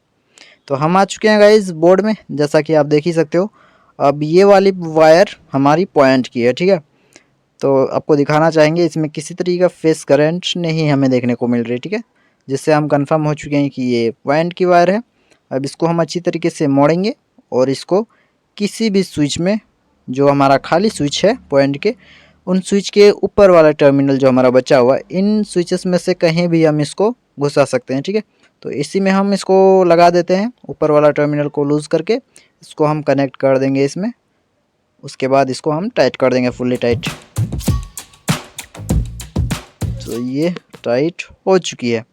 तो हम आ चुके हैं गाइस बोर्ड में, जैसा कि आप देख ही सकते हो। अब ये वाली वायर हमारी पॉइंट की है, ठीक है। तो आपको दिखाना चाहेंगे इसमें किसी तरीके का फेस करंट नहीं हमें देखने को मिल रही, ठीक है, जिससे हम कंफर्म हो चुके हैं कि ये पॉइंट की वायर है। अब इसको हम अच्छी तरीके से मोड़ेंगे और इसको किसी भी स्विच में, जो हमारा खाली स्विच है पॉइंट के, उन स्विच के ऊपर वाला टर्मिनल जो हमारा बचा हुआ है, इन स्विचेस में से कहीं भी हम इसको घुसा सकते हैं, ठीक है। तो इसी में हम इसको लगा देते हैं, ऊपर वाला टर्मिनल को लूज़ करके इसको हम कनेक्ट कर देंगे इसमें। उसके बाद इसको हम टाइट कर देंगे फुल्ली टाइट। तो ये टाइट हो चुकी है।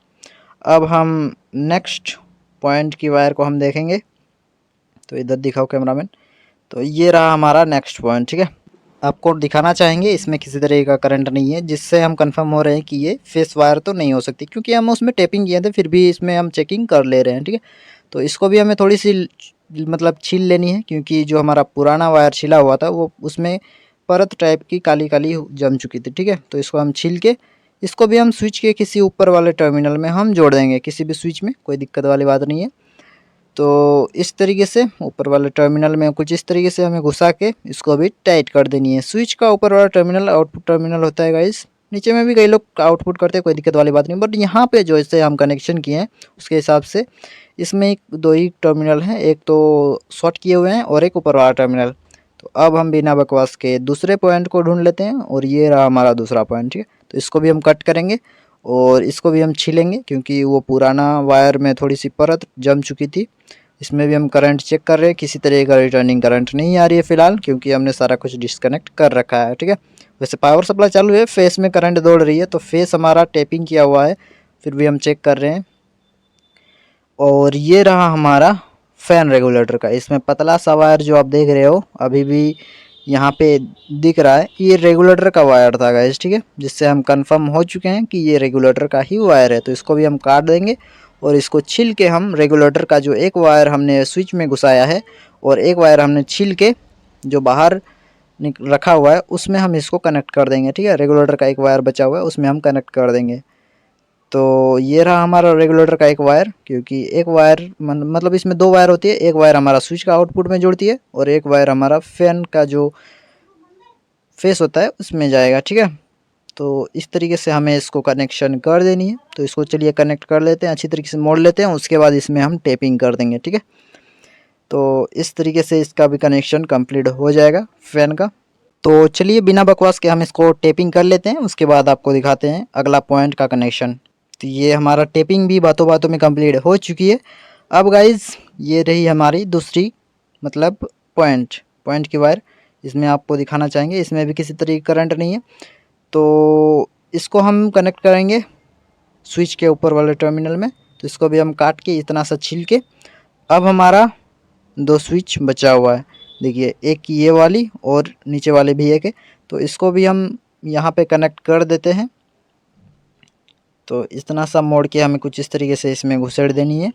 अब हम नेक्स्ट पॉइंट की वायर को हम देखेंगे। तो इधर दिखाओ कैमरामैन। तो ये रहा हमारा नेक्स्ट पॉइंट, ठीक है। आपको दिखाना चाहेंगे इसमें किसी तरह का करंट नहीं है, जिससे हम कंफर्म हो रहे हैं कि ये फेस वायर तो नहीं हो सकती, क्योंकि हम उसमें टेपिंग किए थे फिर भी इसमें हम चेकिंग कर ले रहे हैं, ठीक है। तो इसको भी हमें थोड़ी सी मतलब छील लेनी है, क्योंकि जो हमारा पुराना वायर छिला हुआ था वो उसमें परत टाइप की काली काली जम चुकी थी, ठीक है। तो इसको हम छील के इसको भी हम स्विच के किसी ऊपर वाले टर्मिनल में हम जोड़ देंगे, किसी भी स्विच में, कोई दिक्कत वाली बात नहीं है। तो इस तरीके से ऊपर वाले टर्मिनल में कुछ इस तरीके से हमें घुसा के इसको भी टाइट कर देनी है। स्विच का ऊपर वाला टर्मिनल आउटपुट टर्मिनल होता है गाइस, नीचे में भी कई लोग आउटपुट करते हैं, कोई दिक्कत वाली बात नहीं। बट यहाँ पे जो इससे हम कनेक्शन किए हैं उसके हिसाब से इसमें दो ही टर्मिनल हैं, एक तो शॉर्ट किए हुए हैं और एक ऊपर वाला टर्मिनल। तो अब हम बिना बकवास के दूसरे पॉइंट को ढूंढ लेते हैं और ये रहा हमारा दूसरा पॉइंट, ठीक है। तो इसको भी हम कट करेंगे और इसको भी हम छीलेंगे, क्योंकि वो पुराना वायर में थोड़ी सी परत जम चुकी थी। इसमें भी हम करंट चेक कर रहे हैं, किसी तरह का रिटर्निंग करंट नहीं आ रही है फ़िलहाल, क्योंकि हमने सारा कुछ डिस्कनेक्ट कर रखा है, ठीक है। वैसे पावर सप्लाई चालू है, फेस में करंट दौड़ रही है, तो फेस हमारा टेपिंग किया हुआ है, फिर भी हम चेक कर रहे हैं। और ये रहा हमारा फ़ैन रेगुलेटर का। इसमें पतला सा वायर जो आप देख रहे हो अभी भी यहाँ पे दिख रहा है, ये रेगुलेटर का वायर था गाइस, ठीक है, जिससे हम कंफर्म हो चुके हैं कि ये रेगुलेटर का ही वायर है। तो इसको भी हम काट देंगे और इसको छील के हम रेगुलेटर का जो एक वायर हमने स्विच में घुसाया है और एक वायर हमने छील के जो बाहर रखा हुआ है उसमें हम इसको कनेक्ट कर देंगे, ठीक है। रेगुलेटर का एक वायर बचा हुआ है उसमें हम कनेक्ट कर देंगे। तो ये रहा हमारा रेगुलेटर का एक वायर, क्योंकि एक वायर मतलब इसमें दो वायर होती है, एक वायर हमारा स्विच का आउटपुट में जुड़ती है और एक वायर हमारा फैन का जो फेस होता है उसमें जाएगा, ठीक है। तो इस तरीके से हमें इसको कनेक्शन कर देनी है। तो इसको चलिए कनेक्ट कर लेते हैं, अच्छी तरीके से मोड़ लेते हैं, उसके बाद इसमें हम टेपिंग कर देंगे, ठीक है। तो इस तरीके से इसका भी कनेक्शन कंप्लीट हो जाएगा फ़ैन का। तो चलिए बिना बकवास के हम इसको टेपिंग कर लेते हैं, उसके बाद आपको दिखाते हैं अगला पॉइंट का कनेक्शन। तो ये हमारा टेपिंग भी बातों बातों में कंप्लीट हो चुकी है। अब गाइज़ ये रही हमारी दूसरी मतलब पॉइंट की वायर। इसमें आपको दिखाना चाहेंगे, इसमें भी किसी तरीके का करंट नहीं है। तो इसको हम कनेक्ट करेंगे स्विच के ऊपर वाले टर्मिनल में। तो इसको भी हम काट के इतना सा छील के, अब हमारा दो स्विच बचा हुआ है, देखिए, एक ये वाली और नीचे वाले भी एक है। तो इसको भी हम यहाँ पे कनेक्ट कर देते हैं। तो इतना सा मोड़ के हमें कुछ इस तरीके से इसमें घुसेड़ देनी है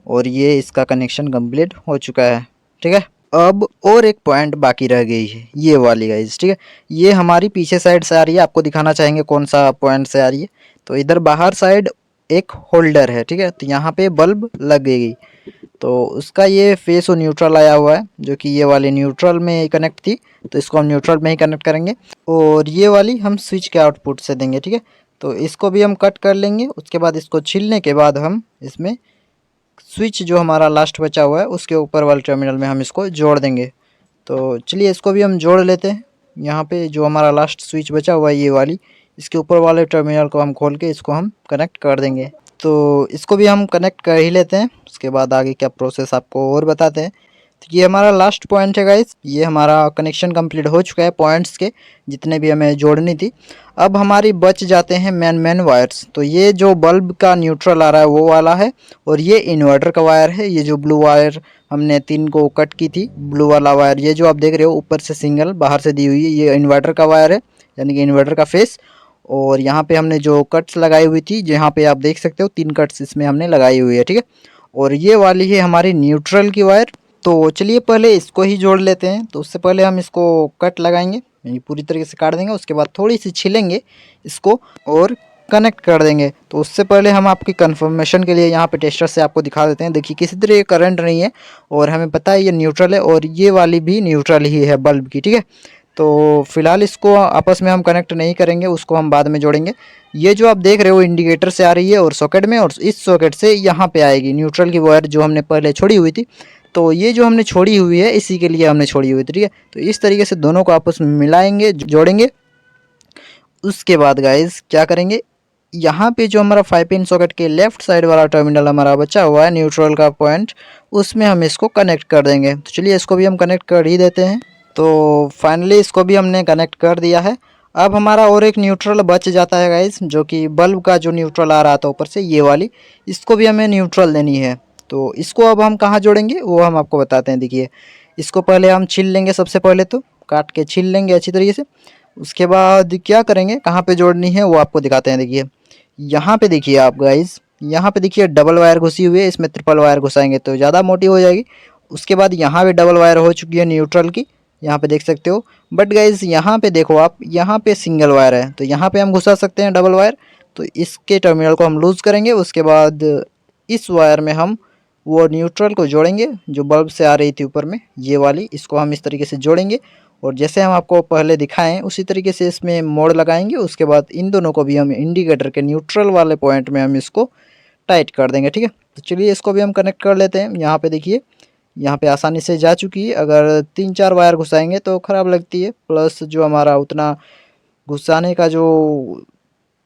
और ये इसका कनेक्शन कंप्लीट हो चुका है, ठीक है। अब और एक पॉइंट बाकी रह गई है, ये वाली गाइस, ठीक है। ये हमारी पीछे साइड से आ रही है, आपको दिखाना चाहेंगे कौन सा पॉइंट से आ रही है। तो इधर बाहर साइड एक होल्डर है, ठीक है। तो यहाँ पे बल्ब लग गई। तो उसका ये फेस और न्यूट्रल आया हुआ है, जो कि ये वाली न्यूट्रल में कनेक्ट थी, तो इसको हम न्यूट्रल में ही कनेक्ट करेंगे और ये वाली हम स्विच के आउटपुट से देंगे, ठीक है। तो इसको भी हम कट कर लेंगे। उसके बाद इसको छीलने के बाद हम इसमें स्विच जो हमारा लास्ट बचा हुआ है उसके ऊपर वाले टर्मिनल में हम इसको जोड़ देंगे। तो चलिए इसको भी हम जोड़ लेते हैं। यहाँ पे जो हमारा लास्ट स्विच बचा हुआ है ये वाली, इसके ऊपर वाले टर्मिनल को हम खोल के इसको हम कनेक्ट कर देंगे। तो इसको भी हम कनेक्ट कर ही लेते हैं, उसके बाद आगे क्या प्रोसेस आपको और बताते हैं। तो ये हमारा लास्ट पॉइंट है गाइस, ये हमारा कनेक्शन कंप्लीट हो चुका है पॉइंट्स के जितने भी हमें जोड़नी थी। अब हमारी बच जाते हैं मेन वायर्स। तो ये जो बल्ब का न्यूट्रल आ रहा है वो वाला है, और ये इन्वर्टर का वायर है। ये जो ब्लू वायर हमने 3 को कट की थी, ब्लू वाला वायर, ये जो आप देख रहे हो ऊपर से सिंगल बाहर से दी हुई है, ये इन्वर्टर का वायर है, यानी कि इन्वर्टर का फेस। और यहाँ पे हमने जो कट्स लगाई हुई थी, जहाँ पे आप देख सकते हो 3 कट्स इसमें हमने लगाई हुई है, ठीक है। और ये वाली है हमारी न्यूट्रल की वायर। तो चलिए पहले इसको ही जोड़ लेते हैं। तो उससे पहले हम इसको कट लगाएंगे, यानी पूरी तरीके से काट देंगे, उसके बाद थोड़ी सी छिलेंगे इसको और कनेक्ट कर देंगे। तो उससे पहले हम आपकी कंफर्मेशन के लिए यहाँ पे टेस्टर से आपको दिखा देते हैं। देखिए किसी तरह करंट नहीं है और हमें पता है ये न्यूट्रल है, और ये वाली भी न्यूट्रल ही है बल्ब की, ठीक है। तो फिलहाल इसको आपस में हम कनेक्ट नहीं करेंगे, उसको हम बाद में जोड़ेंगे। ये जो आप देख रहे हो इंडिकेटर से आ रही है और सॉकेट में, और इस सॉकेट से यहाँ पे आएगी न्यूट्रल की वायर जो हमने पहले छोड़ी हुई थी। तो ये जो हमने छोड़ी हुई है इसी के लिए हमने छोड़ी हुई थी, ठीक है। तो इस तरीके से दोनों को आपस में मिलाएंगे, जोड़ेंगे। उसके बाद गाइज क्या करेंगे, यहाँ पे जो हमारा 5 पिन सॉकेट के लेफ्ट साइड वाला टर्मिनल हमारा बचा हुआ है न्यूट्रल का पॉइंट, उसमें हम इसको कनेक्ट कर देंगे। तो चलिए इसको भी हम कनेक्ट कर ही देते हैं। तो फाइनली इसको भी हमने कनेक्ट कर दिया है। अब हमारा और एक न्यूट्रल बच जाता है गाइज, जो कि बल्ब का जो न्यूट्रल आ रहा था ऊपर से, ये वाली, इसको भी हमें न्यूट्रल देनी है। तो इसको अब हम कहाँ जोड़ेंगे वो हम आपको बताते हैं। देखिए इसको पहले हम छील लेंगे, सबसे पहले तो काट के छील लेंगे अच्छी तरीके से। उसके बाद क्या करेंगे, कहाँ पे जोड़नी है वो आपको दिखाते हैं। देखिए यहाँ पे देखिए आप गाइज, यहाँ पे देखिए डबल वायर घुसी हुई है, इसमें ट्रिपल वायर घुसाएंगे तो ज़्यादा मोटी हो जाएगी। उसके बाद यहाँ पे डबल वायर हो चुकी है न्यूट्रल की, यहाँ पे देख सकते हो। बट गाइज यहाँ पे देखो आप, यहाँ पे सिंगल वायर है, तो यहाँ पे हम घुसा सकते हैं डबल वायर। तो इसके टर्मिनल को हम लूज़ करेंगे। उसके बाद इस वायर में हम वो न्यूट्रल को जोड़ेंगे जो बल्ब से आ रही थी ऊपर में, ये वाली, इसको हम इस तरीके से जोड़ेंगे। और जैसे हम आपको पहले दिखाएं उसी तरीके से इसमें मोड़ लगाएंगे। उसके बाद इन दोनों को भी हम इंडिकेटर के न्यूट्रल वाले पॉइंट में हम इसको टाइट कर देंगे, ठीक है। तो चलिए इसको भी हम कनेक्ट कर लेते हैं। यहाँ पे देखिए, यहाँ पे आसानी से जा चुकी है। अगर 3-4 वायर घुसाएंगे तो ख़राब लगती है, प्लस जो हमारा उतना घुसाने का जो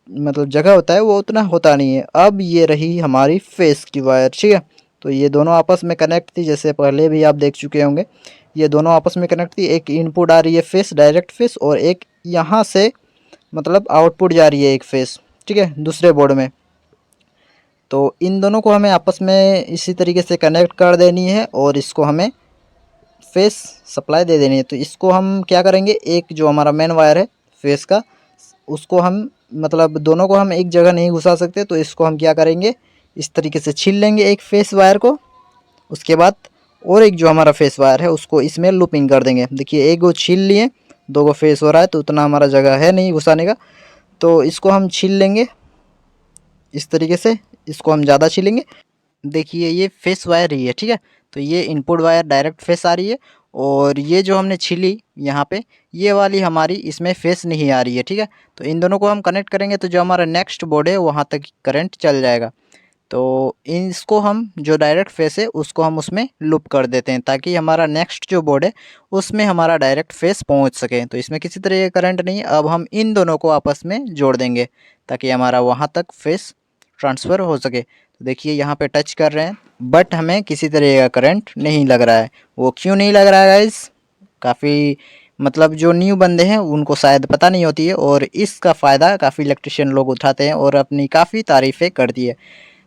मतलब जगह होता है वो उतना होता नहीं है। अब ये रही हमारी फेस की वायर, ठीक है। तो ये दोनों आपस में कनेक्ट थी, जैसे पहले भी आप देख चुके होंगे। ये दोनों आपस में कनेक्ट थी, एक इनपुट आ रही है फेस, डायरेक्ट फेस, और एक यहाँ से मतलब आउटपुट जा रही है एक फेस, ठीक है, दूसरे बोर्ड में। तो इन दोनों को हमें आपस में इसी तरीके से कनेक्ट कर देनी है और इसको हमें फेस सप्लाई दे देनी है। तो इसको हम क्या करेंगे, एक जो हमारा मेन वायर है फेस का, उसको हम मतलब दोनों को हम एक जगह नहीं घुसा सकते, तो इसको हम क्या करेंगे, इस तरीके से छील लेंगे एक फेस वायर को। उसके बाद और एक जो हमारा फेस वायर है उसको इसमें लूपिंग कर देंगे। देखिए एक को छील लिए, 2 को फेस हो रहा है, तो उतना हमारा जगह है नहीं घुसाने का, तो इसको हम छील लेंगे इस तरीके से। इसको हम ज़्यादा छीलेंगे। देखिए ये फेस वायर ही है, ठीक है। तो ये इनपुट वायर डायरेक्ट फेस आ रही है, और ये जो हमने छीली यहाँ पे, ये वाली हमारी इसमें फेस नहीं आ रही है, ठीक है। तो इन दोनों को हम कनेक्ट करेंगे तो जो हमारा नेक्स्ट बोर्ड है वहाँ तक करंट चल जाएगा। तो इसको हम जो डायरेक्ट फेस है उसको हम उसमें लूप कर देते हैं, ताकि हमारा नेक्स्ट जो बोर्ड है उसमें हमारा डायरेक्ट फेस पहुंच सके। तो इसमें किसी तरह का करंट नहीं है। अब हम इन दोनों को आपस में जोड़ देंगे ताकि हमारा वहाँ तक फेस ट्रांसफ़र हो सके। तो देखिए यहाँ पे टच कर रहे हैं, बट हमें किसी तरह का करंट नहीं लग रहा है। वो क्यों नहीं लग रहा है गाइस, काफ़ी मतलब जो न्यू बंदे हैं उनको शायद पता नहीं होती है, और इसका फ़ायदा काफ़ी इलेक्ट्रिशियन लोग उठाते हैं और अपनी काफ़ी तारीफ़ें करती है।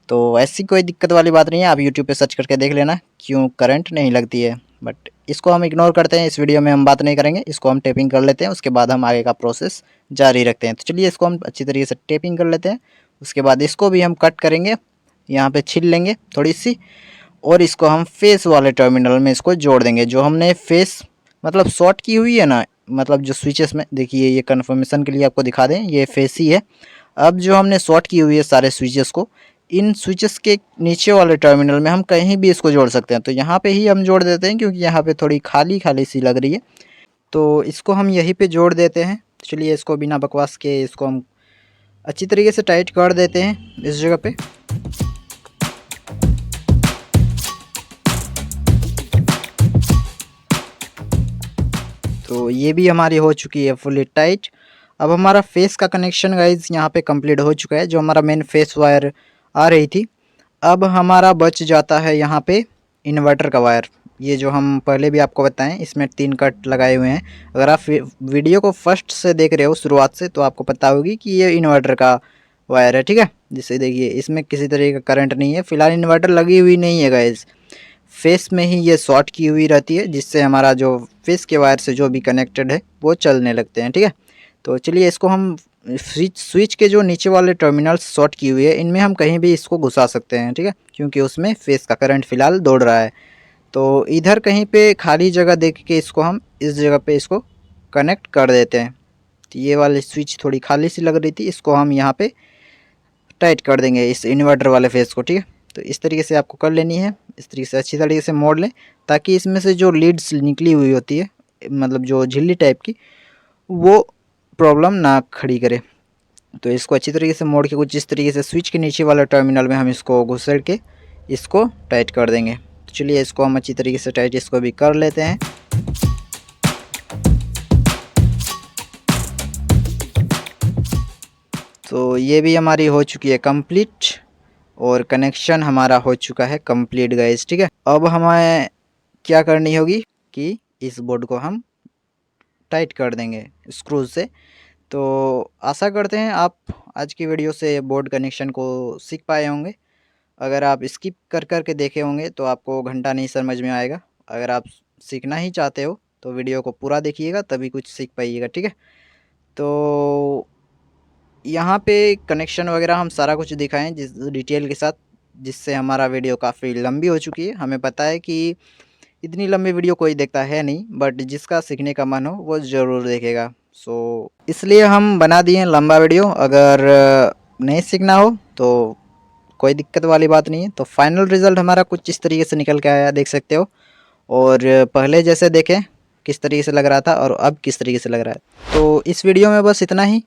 तो ऐसी कोई दिक्कत वाली बात नहीं है, आप यूट्यूब पे सर्च करके देख लेना क्यों करंट नहीं लगती है। बट इसको हम इग्नोर करते हैं, इस वीडियो में हम बात नहीं करेंगे। इसको हम टेपिंग कर लेते हैं, उसके बाद हम आगे का प्रोसेस जारी रखते हैं। तो चलिए इसको हम अच्छी तरीके से टेपिंग कर लेते हैं। उसके बाद इसको भी हम कट करेंगे, यहाँ पे छील लेंगे थोड़ी सी, और इसको हम फेस वाले टर्मिनल में इसको जोड़ देंगे। जो हमने फेस मतलब शॉर्ट की हुई है ना, मतलब जो स्विचेस में, देखिए ये कन्फर्मेशन के लिए आपको दिखा दें, ये फेस ही है। अब जो हमने शॉर्ट की हुई है सारे स्विचेस को, इन स्विचेस के नीचे वाले टर्मिनल में हम कहीं भी इसको जोड़ सकते हैं। तो यहाँ पे ही हम जोड़ देते हैं क्योंकि यहाँ पे थोड़ी खाली खाली सी लग रही है, तो इसको हम यहीं पे जोड़ देते हैं। चलिए इसको बिना बकवास के इसको हम अच्छी तरीके से टाइट कर देते हैं इस जगह पे। तो ये भी हमारी हो चुकी है फुली टाइट। अब हमारा फेस का कनेक्शन गाइज यहाँ पे कंप्लीट हो चुका है, जो हमारा मेन फेस वायर आ रही थी। अब हमारा बच जाता है यहाँ पे इन्वर्टर का वायर। ये जो हम पहले भी आपको बताएं, इसमें 3 कट लगाए हुए हैं। अगर आप वीडियो को फर्स्ट से देख रहे हो शुरुआत से, तो आपको पता होगी कि ये इन्वर्टर का वायर है, ठीक है। जिससे देखिए इसमें किसी तरह का करंट नहीं है, फिलहाल इन्वर्टर लगी हुई नहीं है गाइज। फेस में ही ये शॉर्ट की हुई रहती है, जिससे हमारा जो फेस के वायर से जो भी कनेक्टेड है वो चलने लगते हैं, ठीक है। तो चलिए इसको हम स्विच के जो नीचे वाले टर्मिनल्स शॉर्ट की हुई है, इनमें हम कहीं भी इसको घुसा सकते हैं, ठीक है, क्योंकि उसमें फेस का करंट फ़िलहाल दौड़ रहा है। तो इधर कहीं पे खाली जगह देख के इसको हम इस जगह पे इसको कनेक्ट कर देते हैं। तो ये वाली स्विच थोड़ी खाली सी लग रही थी, इसको हम यहाँ पे टाइट कर देंगे इस इन्वर्टर वाले फेस को, ठीक है। तो इस तरीके से आपको कर लेनी है, इस तरीके से अच्छी तरीके से मोड़ लें, ताकि इसमें से जो लीड्स निकली हुई होती है, मतलब जो झिल्ली टाइप की, वो प्रॉब्लम ना खड़ी करे। तो इसको अच्छी तरीके से मोड़ के कुछ इस तरीके से स्विच के नीचे वाले टर्मिनल में हम इसको घुसेड़ के इसको टाइट कर देंगे। तो चलिए इसको हम अच्छी तरीके से टाइट इसको भी कर लेते हैं। तो ये भी हमारी हो चुकी है कंप्लीट, और कनेक्शन हमारा हो चुका है कंप्लीट गाइस, ठीक है। अब हमें क्या करनी होगी कि इस बोर्ड को हम टाइट कर देंगे स्क्रूज से। तो आशा करते हैं आप आज की वीडियो से बोर्ड कनेक्शन को सीख पाए होंगे। अगर आप स्किप कर कर के देखे होंगे तो आपको घंटा नहीं समझ में आएगा। अगर आप सीखना ही चाहते हो तो वीडियो को पूरा देखिएगा, तभी कुछ सीख पाइएगा, ठीक है। तो यहाँ पे कनेक्शन वगैरह हम सारा कुछ दिखाएं जिस डिटेल के साथ, जिससे हमारा वीडियो काफ़ी लंबी हो चुकी है। हमें पता है कि इतनी लंबी वीडियो कोई देखता है नहीं, बट जिसका सीखने का मन हो वो ज़रूर देखेगा। सो इसलिए हम बना दिए लंबा वीडियो। अगर नहीं सीखना हो तो कोई दिक्कत वाली बात नहीं है। तो फाइनल रिज़ल्ट हमारा कुछ इस तरीके से निकल के आया, देख सकते हो। और पहले जैसे देखें किस तरीके से लग रहा था और अब किस तरीके से लग रहा है। तो इस वीडियो में बस इतना ही।